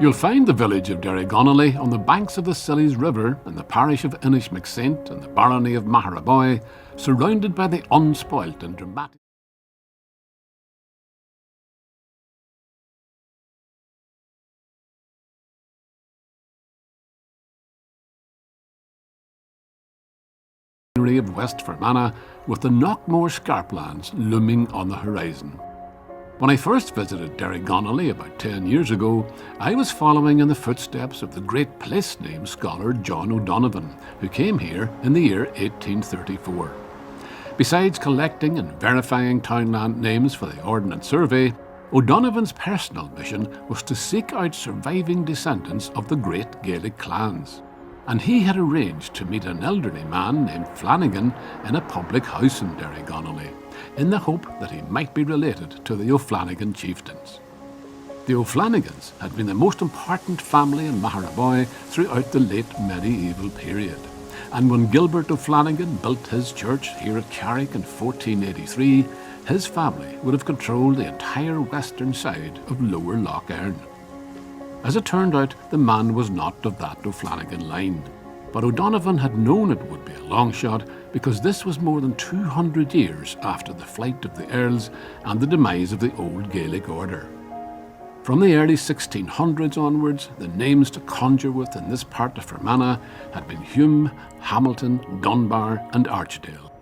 You'll find the village of Derrygonnelly on the banks of the Sillies River in the parish of Inishmacsaint in the barony of Mahon, surrounded by the unspoilt and dramatic scenery of West Fermanagh, with the Knockmore Scarplands looming on the horizon. When I first visited Derrygonnelly about 10 years ago, I was following in the footsteps of the great place name scholar John O'Donovan, who came here in the year 1834. Besides collecting and verifying townland names for the Ordnance Survey, O'Donovan's personal mission was to seek out surviving descendants of the great Gaelic clans. And he had arranged to meet an elderly man named Flanagan in a public house in Derrygonnelly, in the hope that he might be related to the O'Flanagan chieftains. The O'Flanagans had been the most important family in Mahon throughout the late medieval period, and when Gilbert O'Flanagan built his church here at Carrick in 1483, his family would have controlled the entire western side of Lower Lough Erne. As it turned out, the man was not of that O'Flanagan line, but O'Donovan had known it would be a long shot because this was more than 200 years after the flight of the Earls and the demise of the old Gaelic order. From the early 1600s onwards, the names to conjure with in this part of Fermanagh had been Hume, Hamilton, Dunbar and Archdale.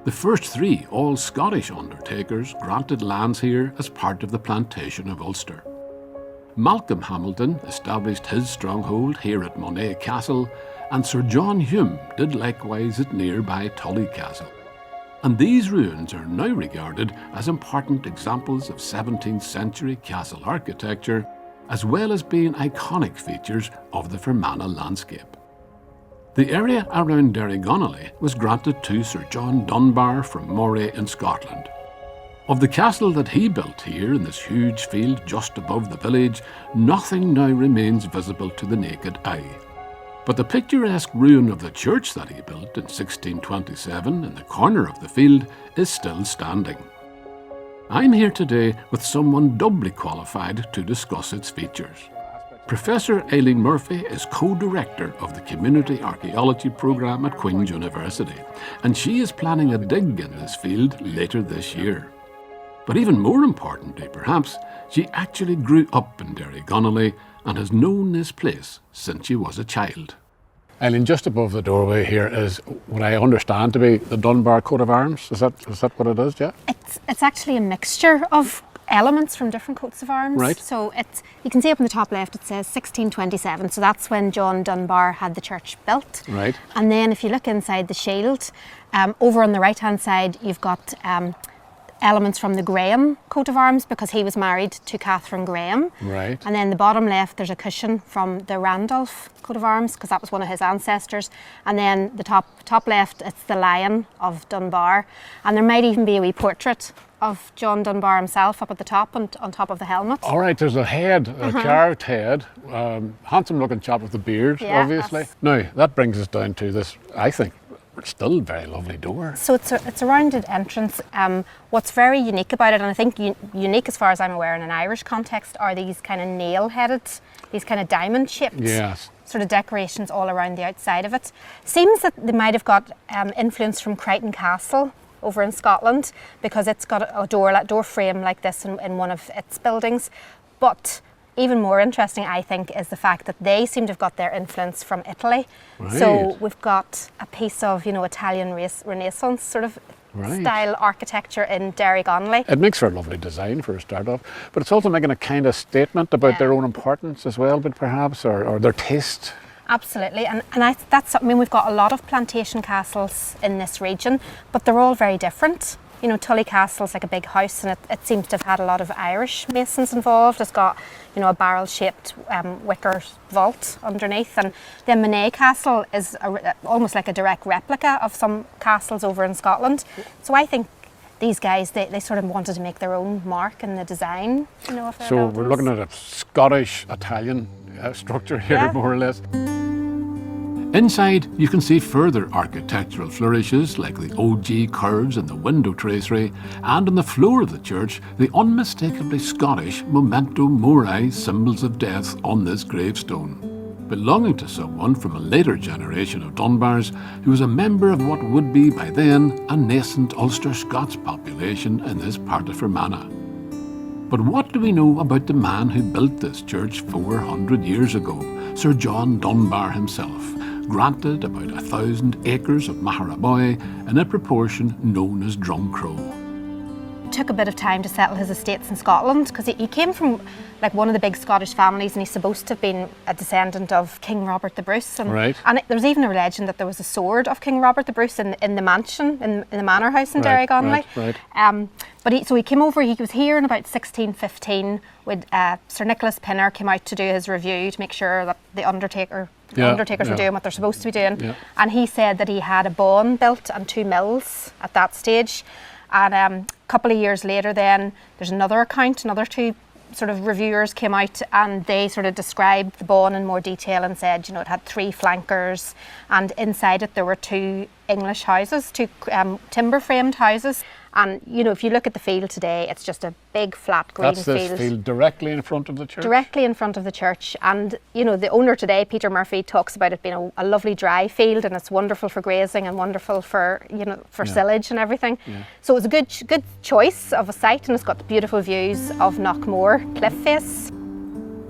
The first three, all Scottish undertakers, granted lands here as part of the plantation of Ulster. Malcolm Hamilton established his stronghold here at Monet Castle, and Sir John Hume did likewise at nearby Tully Castle. And these ruins are now regarded as important examples of 17th century castle architecture, as well as being iconic features of the Fermanagh landscape. The area around Derrygonnelly was granted to Sir John Dunbar from Moray in Scotland. Of the castle that he built here in this huge field just above the village, nothing now remains visible to the naked eye. But the picturesque ruin of the church that he built in 1627 in the corner of the field is still standing. I'm here today with someone doubly qualified to discuss its features. Professor Aileen Murphy is co-director of the Community Archaeology Programme at Queen's University, and she is planning a dig in this field later this year. But even more importantly, perhaps, she actually grew up in Derrygonnelly and has known this place since she was a child. Eileen, just above the doorway here is what I understand to be the Dunbar coat of arms. Is that what it is, yeah? It's actually a mixture of elements from different coats of arms. Right. So you can see up in the top left it says 1627, so that's when John Dunbar had the church built. Right. And then if you look inside the shield, over on the right hand side you've got elements from the Graham coat of arms because he was married to Catherine Graham. Right. And then the bottom left there's a cushion from the Randolph coat of arms because that was one of his ancestors. And then the top left it's the lion of Dunbar, and there might even be a wee portrait of John Dunbar himself up at the top and on top of the helmet. All right, there's a head, a carved head, handsome looking chap with the beard, Yeah, obviously. Now that brings us down to this, I think, still very lovely door. So it's a rounded entrance. What's very unique about it, and I think unique as far as I'm aware in an Irish context, are these kind of nail-headed, these kind of diamond-shaped sort of decorations all around the outside of it. Seems that they might have got influence from Crichton Castle over in Scotland because it's got a door frame like this in one of its buildings. But even more interesting, I think, is the fact that they seem to have got their influence from Italy. Right. So we've got a piece of, Italian Renaissance sort of style architecture in Derrygonnelly. It makes for a lovely design for a start off, but it's also making a kind of statement about their own importance as well, but perhaps, or their taste. Absolutely, and we've got a lot of plantation castles in this region, but they're all very different. Tully Castle's like a big house, and it seems to have had a lot of Irish masons involved. It's got, a barrel-shaped wicker vault underneath, and then Monet Castle is almost like a direct replica of some castles over in Scotland. So I think these guys, they sort of wanted to make their own mark in the design, of their So buildings. we're looking at a Scottish-Italian structure here, more or less. Inside, you can see further architectural flourishes like the OG curves in the window tracery, and on the floor of the church, the unmistakably Scottish memento mori symbols of death on this gravestone, belonging to someone from a later generation of Dunbars who was a member of what would be by then a nascent Ulster Scots population in this part of Fermanagh. But what do we know about the man who built this church 400 years ago, Sir John Dunbar himself, granted about 1,000 acres of Maharaboy in a proportion known as Drumcrow? It took a bit of time to settle his estates in Scotland because he came from like one of the big Scottish families, and he's supposed to have been a descendant of King Robert the Bruce. And, right. And there's even a legend that there was a sword of King Robert the Bruce in the mansion, in the manor house in Derrygonnelly. But he came over, he was here in about 1615 with Sir Nicholas Pinner came out to do his review to make sure that the undertakers were doing what they're supposed to be doing. Yeah. And he said that he had a bawn built and 2 mills at that stage. And a couple of years later then, there's another account, another 2 sort of reviewers came out, and they sort of described the bawn in more detail and said, it had 3 flankers, and inside it there were 2 English houses, 2 timber framed houses. And if you look at the field today, it's just a big flat green field. That's this field directly in front of the church? Directly in front of the church. And the owner today, Peter Murphy, talks about it being a lovely dry field, and it's wonderful for grazing and wonderful for silage and everything. Yeah. So it was a good choice of a site, and it's got the beautiful views of Knockmore cliff face.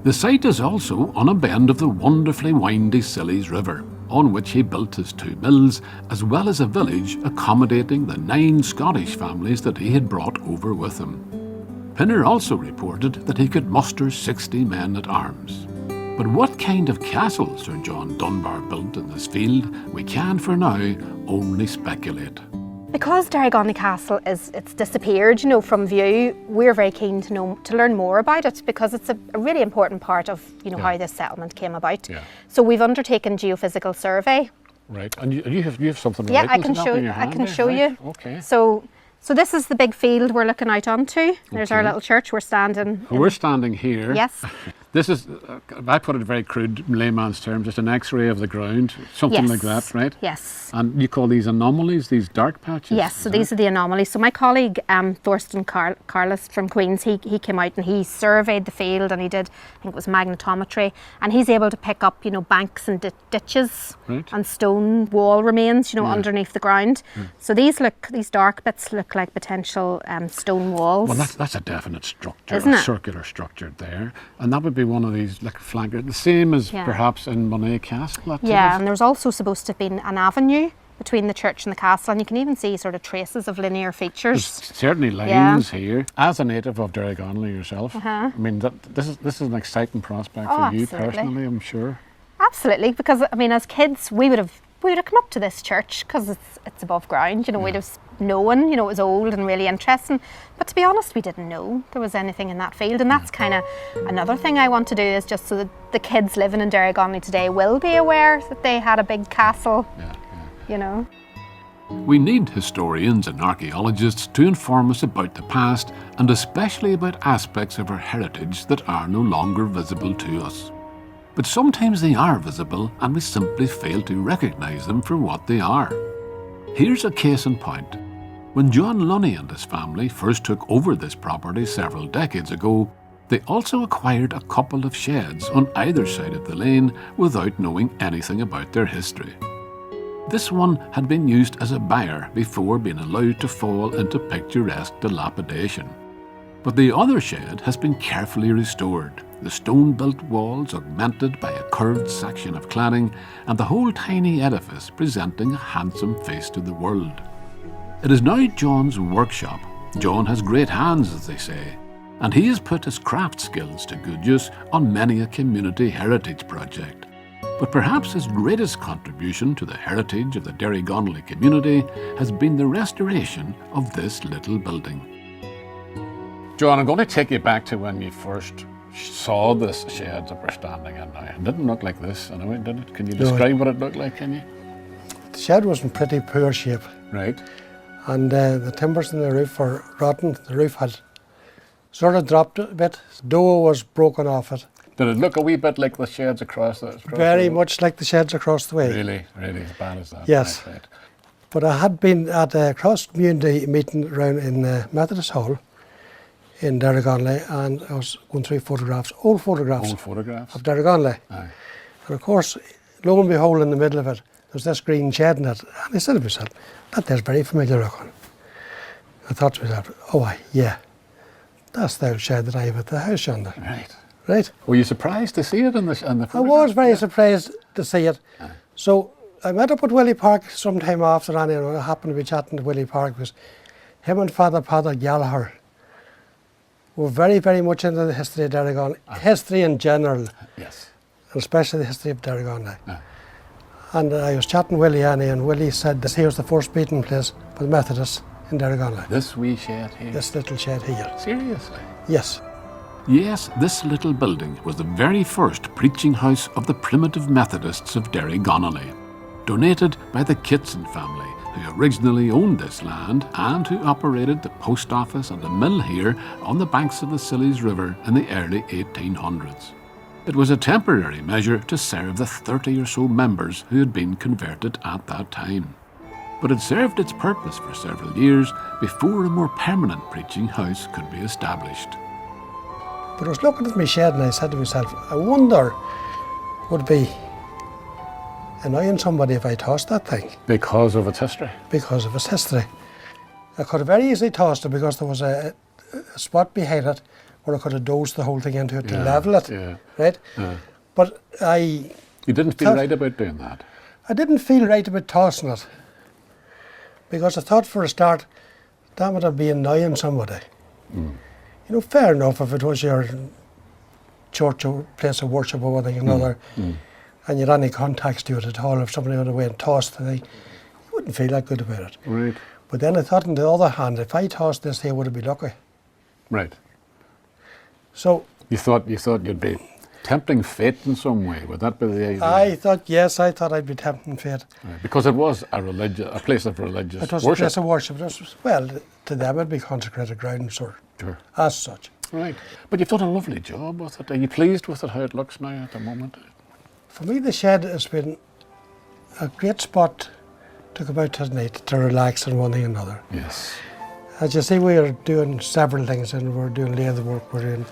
The site is also on a bend of the wonderfully windy Sillies River, on which he built his 2 mills, as well as a village accommodating the 9 Scottish families that he had brought over with him. Pinner also reported that he could muster 60 men at arms. But what kind of castle Sir John Dunbar built in this field, we can for now only speculate. Because Derrygonnelly Castle it's disappeared, from view, we're very keen to learn more about it, because it's a really important part of how this settlement came about. Yeah. So we've undertaken geophysical survey. Right, and you have something. Yeah, I can show you. Okay. So this is the big field we're looking out onto. There's our little church. We're standing. We're standing here. Yes. This is, I put it in very crude layman's terms, just an X-ray of the ground, something like that, right? Yes. And you call these anomalies, these dark patches? Yes, so these are the anomalies. So my colleague, Thorsten Carless from Queen's, he came out and he surveyed the field, and he did, I think it was magnetometry, and he's able to pick up, banks and ditches and stone wall remains, underneath the ground. So these dark bits look like potential stone walls. Well, that's a definite structure, isn't it? Circular structure there. And that would be one of these like flankers, the same as perhaps in Monet Castle. Yeah, and there's also supposed to have been an avenue between the church and the castle, and you can even see sort of traces of linear features. There's certainly lines here. As a native of Derrygonnelly yourself, I mean, this is an exciting prospect for you personally, I'm sure. Absolutely, because as kids we would have come up to this church because it's above ground. We'd have known, it was old and really interesting. But to be honest, we didn't know there was anything in that field, and that's kind of another thing I want to do, is just so that the kids living in Derrygonnelly today will be aware that they had a big castle. We need historians and archaeologists to inform us about the past, and especially about aspects of our heritage that are no longer visible to us. But sometimes they are visible, and we simply fail to recognise them for what they are. Here's a case in point. When John Lunny and his family first took over this property several decades ago, they also acquired a couple of sheds on either side of the lane without knowing anything about their history. This one had been used as a byre before being allowed to fall into picturesque dilapidation. But the other shed has been carefully restored, the stone-built walls augmented by a curved section of cladding, and the whole tiny edifice presenting a handsome face to the world. It is now John's workshop. John has great hands, as they say, and he has put his craft skills to good use on many a community heritage project. But perhaps his greatest contribution to the heritage of the Derrygonnelly community has been the restoration of this little building. John, I'm going to take you back to when you first saw this shed that we're standing in now. It didn't look like this, anyway, did it? Can you describe what it looked like, can you? The shed was in pretty poor shape. Right. And the timbers in the roof were rotten. The roof had sort of dropped a bit. The door was broken off it. Did it look a wee bit like the sheds across the... Very much like the sheds across the way. Really as bad as that? Yes. Right. But I had been at a cross-community meeting around in the Methodist Hall in Derrygonnelly, and I was going through photographs, old photographs of Derrygonnelly. Aye. And of course, lo and behold, in the middle of it, there's this green shed in it. And I said to myself, that there's very familiar looking. I thought to myself, oh, yeah, that's the old shed that I have at the house yonder. Right. Were you surprised to see it in the photograph? I was very surprised to see it. Aye. So I met up with Willie Park sometime after, and I happened to be chatting to Willie Park because him and Father Gallagher were very, very much into the history of Derrygonnelly, history in general. Yes. And especially the history of Derrygonnelly. And I was chatting to Willie and Willie said this here was the first meeting place for the Methodists in Derrygonnelly. This wee shed here? This little shed here. Seriously? Yes. Yes, this little building was the very first preaching house of the primitive Methodists of Derrygonnelly, donated by the Kitson family, who originally owned this land and who operated the post office and a mill here on the banks of the Sillies River in the early 1800s. It was a temporary measure to serve the 30 or so members who had been converted at that time. But it served its purpose for several years before a more permanent preaching house could be established. But I was looking at my shed and I said to myself, I wonder, would it be annoying somebody if I tossed that thing? Because of its history? Because of its history. I could have very easily tossed it because there was a spot behind it where I could have dozed the whole thing into it to level it, right? But You didn't feel right about doing that? I didn't feel right about tossing it because I thought for a start, that would be annoying somebody. You know, fair enough if it was your church or place of worship or one thing or another, and you had any contacts to it at all, if somebody went away and tossed the thing, you wouldn't feel that good about it. Right. But then I thought, on the other hand, if I tossed this here, would it be lucky? Right. So you thought you'd be tempting fate in some way. Would that be the idea? I thought I'd be tempting fate. Right. Because it was a place of religious worship. It was a place of worship. Well, to them it'd be consecrated ground, sure. As such. Right. But you've done a lovely job with it. Are you pleased with it, how it looks now at the moment? For me, the shed has been a great spot to go out tonight to relax and one thing and another. Yes. As you see, we are doing several things, and we're doing lathe work, we're doing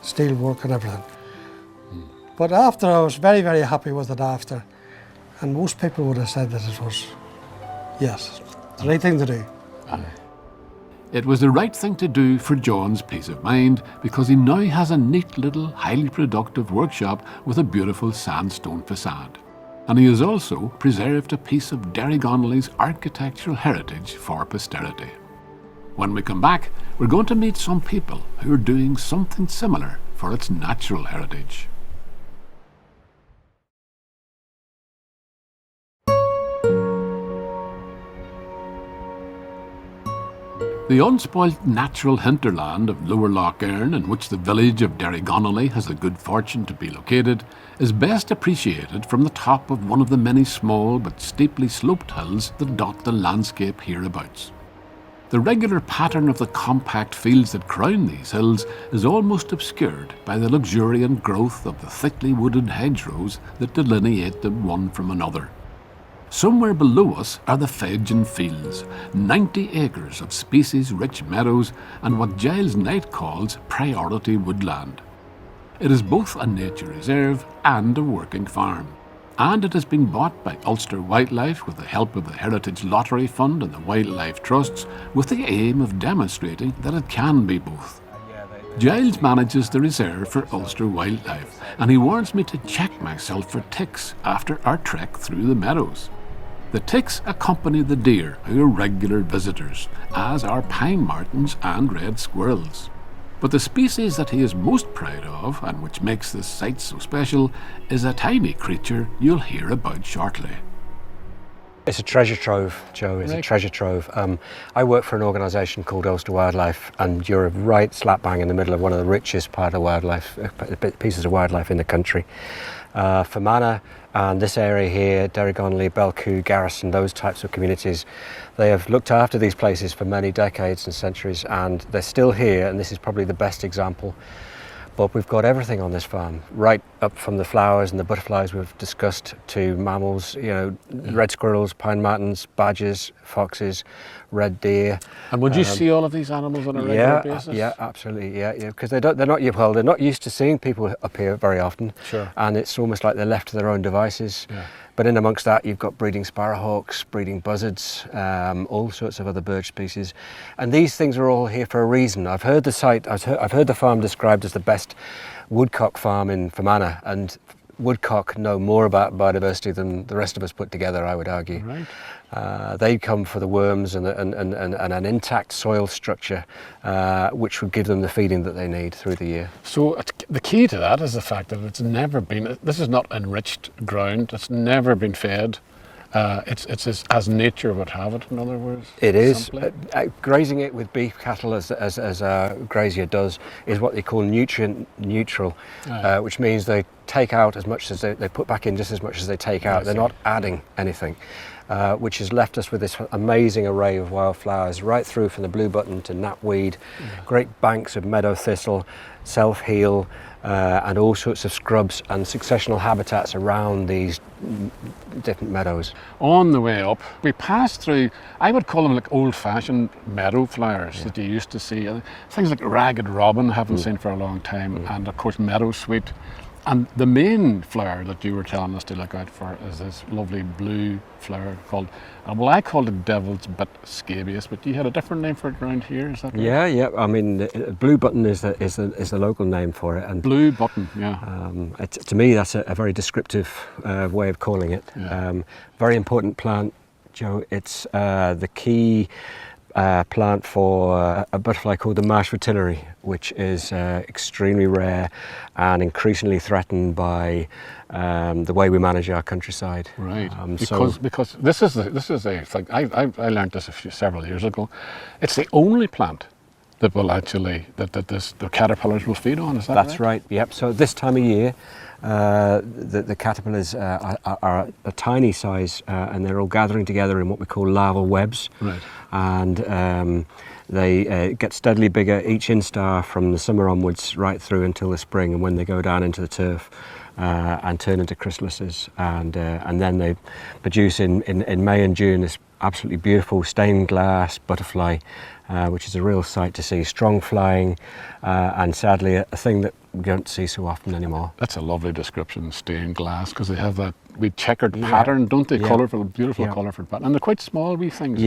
steel work and everything. But after, I was very, very happy with it after. And most people would have said that it was, yes, the right thing to do. It was the right thing to do for John's peace of mind because he now has a neat little, highly productive workshop with a beautiful sandstone facade. And he has also preserved a piece of Derrygonnelly's architectural heritage for posterity. When we come back, we're going to meet some people who are doing something similar for its natural heritage. The unspoilt natural hinterland of Lower Lough Erne, in which the village of Derrygonnelly has the good fortune to be located, is best appreciated from the top of one of the many small but steeply sloped hills that dot the landscape hereabouts. The regular pattern of the compact fields that crown these hills is almost obscured by the luxuriant growth of the thickly wooded hedgerows that delineate them one from another. Somewhere below us are the Fedgen Fields, 90 acres of species-rich meadows and what Giles Knight calls priority woodland. It is both a nature reserve and a working farm, and it has been bought by Ulster Wildlife with the help of the Heritage Lottery Fund and the Wildlife Trusts with the aim of demonstrating that it can be both. Giles manages the reserve for Ulster Wildlife, and he warns me to check myself for ticks after our trek through the meadows. The ticks accompany the deer, who are regular visitors, as are pine martens and red squirrels. But the species that he is most proud of, and which makes this site so special, is a tiny creature you'll hear about shortly. It's a treasure trove, Joe. It's a treasure trove. I work for an organisation called Ulster Wildlife, and you're right slap bang in the middle of one of the richest pieces of wildlife in the country. Fermanagh and this area here, Derrygonnelly, Belcoo, Garrison, those types of communities, they have looked after these places for many decades and centuries, and they're still here, and this is probably the best example. But we've got everything on this farm, right up from the flowers and the butterflies we've discussed to mammals, red squirrels, pine martens, badgers, foxes, red deer. And would you see all of these animals on a regular basis? Yeah, absolutely, yeah, because they're not used to seeing people up here very often. Sure. And it's almost like they're left to their own devices. Yeah. But in amongst that, you've got breeding sparrowhawks, breeding buzzards, all sorts of other bird species, and these things are all here for a reason. I've heard the farm described as the best woodcock farm in Fermanagh, and woodcock know more about biodiversity than the rest of us put together, I would argue. Right. They come for the worms and an intact soil structure, which would give them the feeding that they need through the year. So the key to that is the fact that it's never been, this is not enriched ground, it's never been fed. It's as nature would have it, in other words. It is. Grazing it with beef cattle, as a grazier does, is what they call nutrient neutral, which means they take out as much as they put back in, just as much as they take out. They're not adding anything, which has left us with this amazing array of wildflowers, right through from the blue button to knapweed, great banks of meadow thistle, self-heal, and all sorts of scrubs and successional habitats around these different meadows. On the way up, we passed through, I would call them like old-fashioned meadow flowers that you used to see. Things like ragged robin, haven't seen for a long time, and of course meadowsweet. And the main flower that you were telling us to look out for is this lovely blue flower called, well, I called it devil's bit scabious, but you had a different name for it around here, is that right? Yeah. I mean, blue button is the local name for it. And blue button, yeah. To me, that's a very descriptive way of calling it. Yeah. Very important plant, Joe. It's the key plant for a butterfly called the marsh fritillary, which is extremely rare and increasingly threatened by the way we manage our countryside. Right, because this is a thing. I learned this several years ago. It's the only plant that will actually the caterpillars will feed on. Is that right? That's right. Yep. So this time of year, the caterpillars are a tiny size, and they're all gathering together in what we call larval webs. Right. And they get steadily bigger each instar from the summer onwards right through until the spring, and when they go down into the turf and turn into chrysalises, and then they produce in May and June this absolutely beautiful stained glass butterfly, which is a real sight to see, strong flying, and sadly a thing that we don't see so often anymore. That's a lovely description, stained glass, because they have that wee checkered pattern, don't they? Colourful, beautiful colourful pattern. And they're quite small wee things.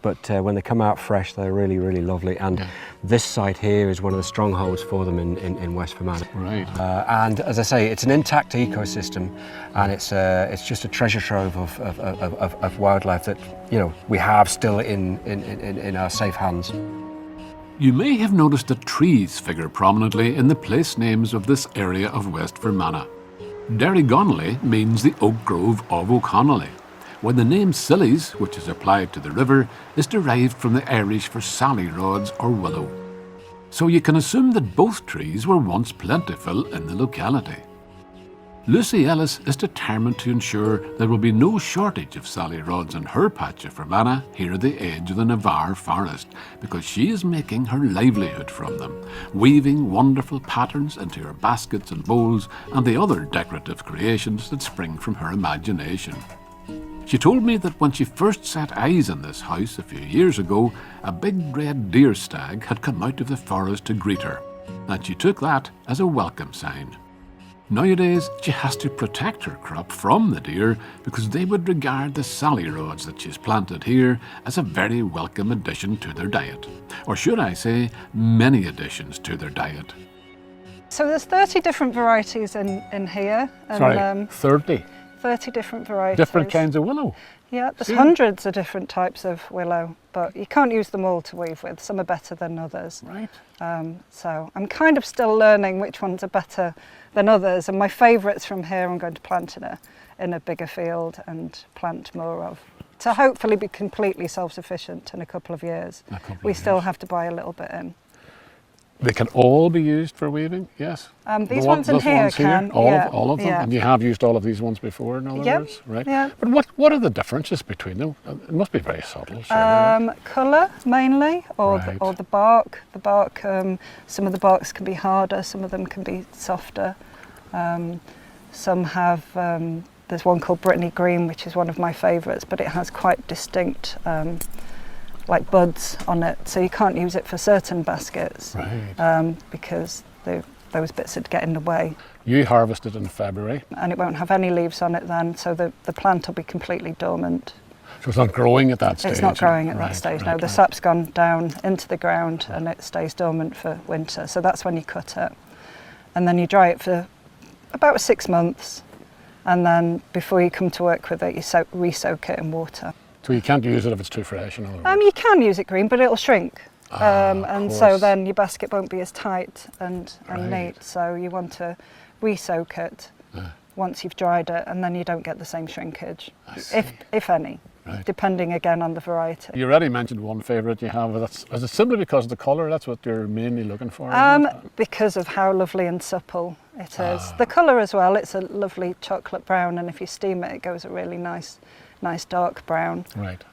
But when they come out fresh, they're really, really lovely. And this site here is one of the strongholds for them in West Fermanagh. Right. And as I say, it's an intact ecosystem, and it's just a treasure trove of wildlife that we have still in our safe hands. You may have noticed that trees figure prominently in the place names of this area of West Fermanagh. Derrygonnelly means the oak grove of O'Connelly, when the name Sillies, which is applied to the river, is derived from the Irish for sally rods or willow. So you can assume that both trees were once plentiful in the locality. Lucy Ellis is determined to ensure there will be no shortage of sally rods in her patch of Fermanagh here at the edge of the Navarre forest, because she is making her livelihood from them, weaving wonderful patterns into her baskets and bowls and the other decorative creations that spring from her imagination. She told me that when she first set eyes on this house a few years ago, a big red deer stag had come out of the forest to greet her, and she took that as a welcome sign. Nowadays, she has to protect her crop from the deer because they would regard the sally rods that she's planted here as a very welcome addition to their diet. Or should I say, many additions to their diet. So there's 30 different varieties in here. And, Sorry, 30? 30 different varieties. Different kinds of willow? Yeah, there's hundreds of different types of willow, but you can't use them all to weave with. Some are better than others. Right. So I'm kind of still learning which ones are better than others, and my favourites from here I'm going to plant in a bigger field and plant more of, to hopefully be completely self-sufficient in a couple of years. We still have to buy a little bit in. They can all be used for weaving, yes? These ones in here can. All of them? Yeah. And you have used all of these ones before, in other words? Right. Yeah. But what are the differences between them? It must be very subtle, surely. Colour, mainly, or, Right. or the bark. The bark, some of the barks can be harder, some of them can be softer. Some have, there's one called Brittany Green, which is one of my favourites, but it has quite distinct like buds on it, so you can't use it for certain baskets, Right. because those bits would get in the way. You harvested in February. And it won't have any leaves on it then, so the plant will be completely dormant. So it's not growing at that stage? It's not growing at that stage, no. Right. The sap's gone down into the ground and it stays dormant for winter, so that's when you cut it. And then you dry it for about 6 months, and then before you come to work with it, you re-soak it in water. So you can't use it if it's too fresh, in other words? You can use it green, but it'll shrink. And so course. then your basket won't be as tight and Right. neat. So you want to re-soak it once you've dried it, and then you don't get the same shrinkage, if any, Right. depending again on the variety. You already mentioned one favourite you have. Is it simply because of the colour? That's what you're mainly looking for? Because of how lovely and supple it is. The colour as well, it's a lovely chocolate brown, and if you steam it, it goes a really nice dark brown. Right.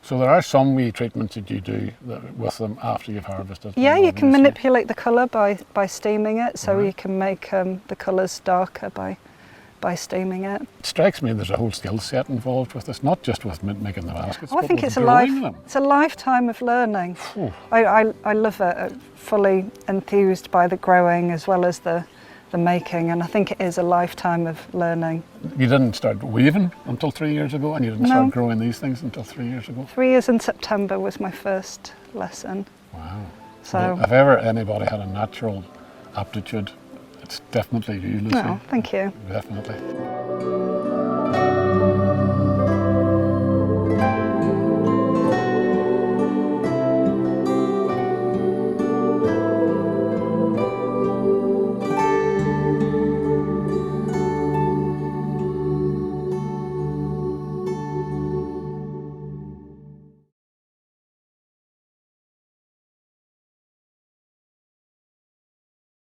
So there are some wee treatments that you do with them after you've harvested them? Yeah, you can obviously. manipulate the colour by steaming it, so Right. you can make the colours darker by steaming it. It strikes me there's a whole skill set involved with this, not just with making the baskets, Oh, I but think with it's a growing them. it's a lifetime of learning. I love it. Fully enthused by the growing as well as the making, and I think it is a lifetime of learning. You didn't start weaving until 3 years ago, and you didn't No. start growing these things until 3 years ago? 3 years in September was my first lesson. Wow. So, Well, if ever anybody had a natural aptitude, it's definitely you, Lucy. no, thank you. Definitely.